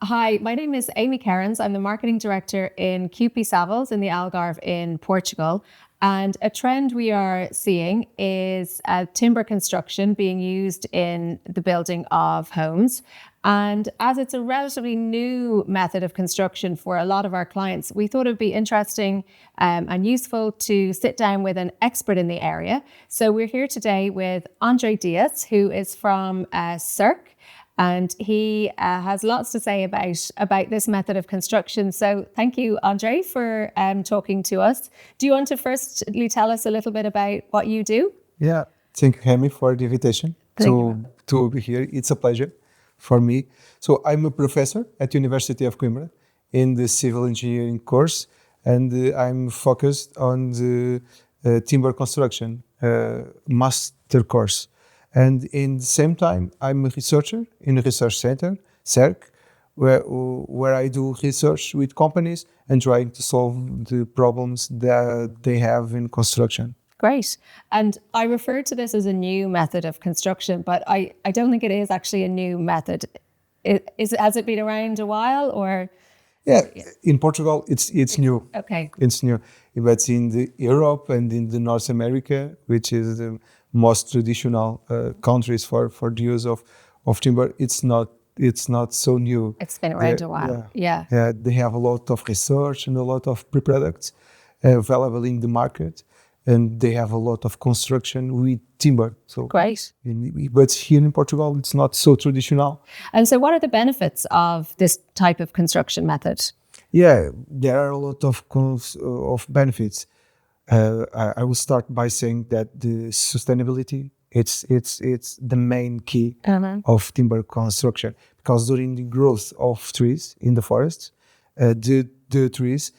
Hi, my name is Amy Cairns. I'm the marketing director in QP Savills in the Algarve in Portugal. And a trend we are seeing is timber construction being used in the building of homes. And as it's a relatively new method of construction for a lot of our clients, we thought it would be interesting and useful to sit down with an expert in the area. So we're here today with Andre Diaz, who is from Cirque. And he has lots to say about this method of construction. So thank you, Andre, for talking to us. Do you want to firstly tell us a little bit about what you do? Yeah, thank you, Hemi, for the invitation Thank you. to be here. It's a pleasure for me. So I'm a professor at University of Coimbra in the civil engineering course, and I'm focused on the timber construction master course. And in the same time, I'm a researcher in a research center, CERC, where I do research with companies and trying to solve the problems that they have in construction. Great. And I refer to this as a new method of construction, but I don't think it is actually a new method. Has it been around a while or? Yeah, in Portugal, it's new. Okay. It's new, but in the Europe and in the North America, which is the most traditional countries for the use of timber, it's not so new. It's been around a while. Yeah. They have a lot of research and a lot of pre-products available in the market, and they have a lot of construction with timber. So Great. but here in Portugal, it's not so traditional. And so what are the benefits of this type of construction method? Yeah, there are a lot of benefits. I will start by saying that the sustainability it's the main key of timber construction, because during the growth of trees in the forests, the trees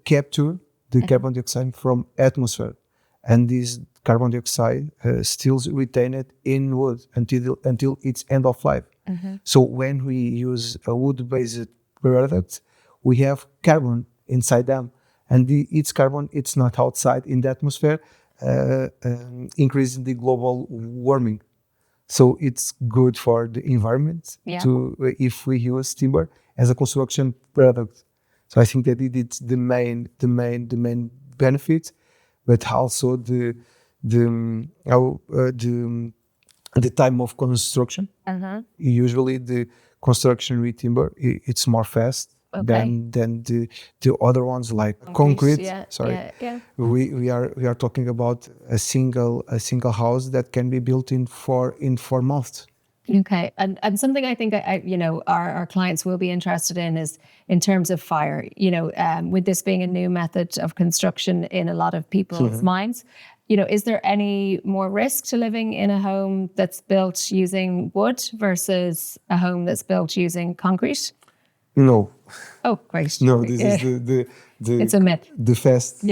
capture the carbon dioxide from atmosphere, and this carbon dioxide still retained in wood until its end of life. So when we use a wood-based product, we have carbon inside them, and its carbon it's not outside in the atmosphere, increasing the global warming. So it's good for the environment to if we use timber as a construction product. So I think that it's the main benefit, but also the time of construction. Usually the construction with timber it's more fast than the other ones like concrete. We are talking about a single house that can be built in 4 months. Okay. And something I think our clients will be interested in is in terms of fire, with this being a new method of construction in a lot of people's minds, is there any more risk to living in a home that's built using wood versus a home that's built using concrete? No. Oh, great. No, this is the it's a myth. The fast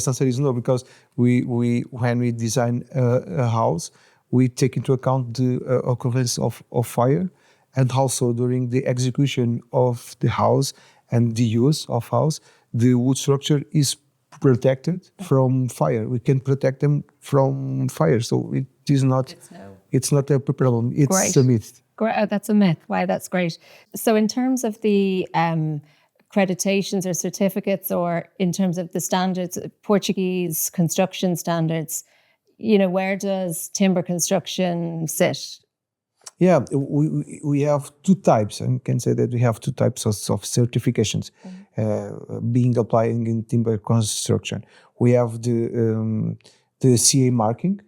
answer is no, because we when we design a house, we take into account the occurrence of fire, and also during the execution of the house and the use of house, the wood structure is protected from fire. We can protect them from fire, so it is not. It's not a problem. It's Great. a myth. Great. Oh, that's a myth. Wow, that's great. So in terms of the accreditations or certificates, or in terms of the standards, Portuguese construction standards, where does timber construction sit? Yeah, we have two types, and can say that we have two types of certifications being applied in timber construction. We have the CA marking,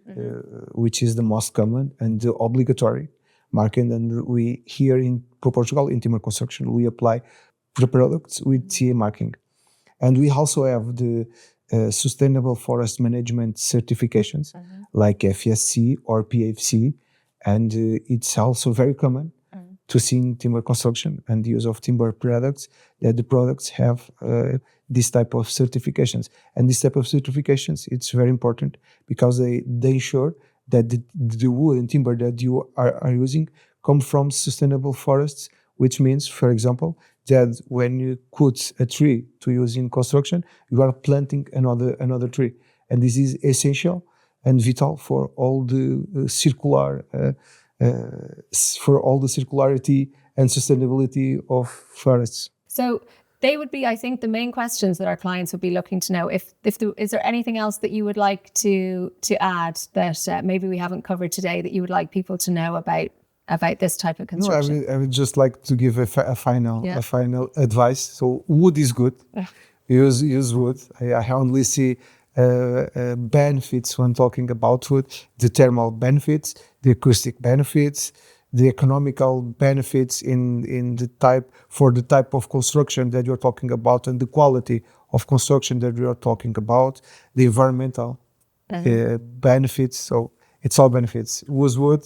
which is the most common and the obligatory marking, and we here in Portugal in timber construction we apply products with CA marking, and we also have the sustainable forest management certifications like FSC or PFC, and it's also very common to see in timber construction and the use of timber products that the products have this type of certifications. And this type of certifications, it's very important because they ensure that the wood and timber that you are using come from sustainable forests, which means, for example, that when you cut a tree to use in construction, you are planting another tree. And this is essential and vital for all the circularity and sustainability of forests. So they would be, I think, the main questions that our clients would be looking to know. Is there anything else that you would like to add that maybe we haven't covered today that you would like people to know about this type of No, construction? I would just like to give a final Yeah. advice. So wood is good. Use wood. I only see benefits when talking about wood: the thermal benefits, the acoustic benefits, the economical benefits in the type of construction that you're talking about, and the quality of construction that we are talking about, the environmental benefits. So it's all benefits. Wood.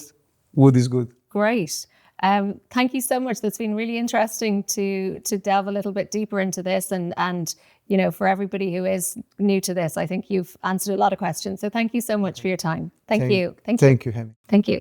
Wood is good. Great. Thank you so much. That's been really interesting to delve a little bit deeper into this, and for everybody who is new to this, I think you've answered a lot of questions. So thank you so much for your time. Thank you. Thank you, Hemi. Thank you.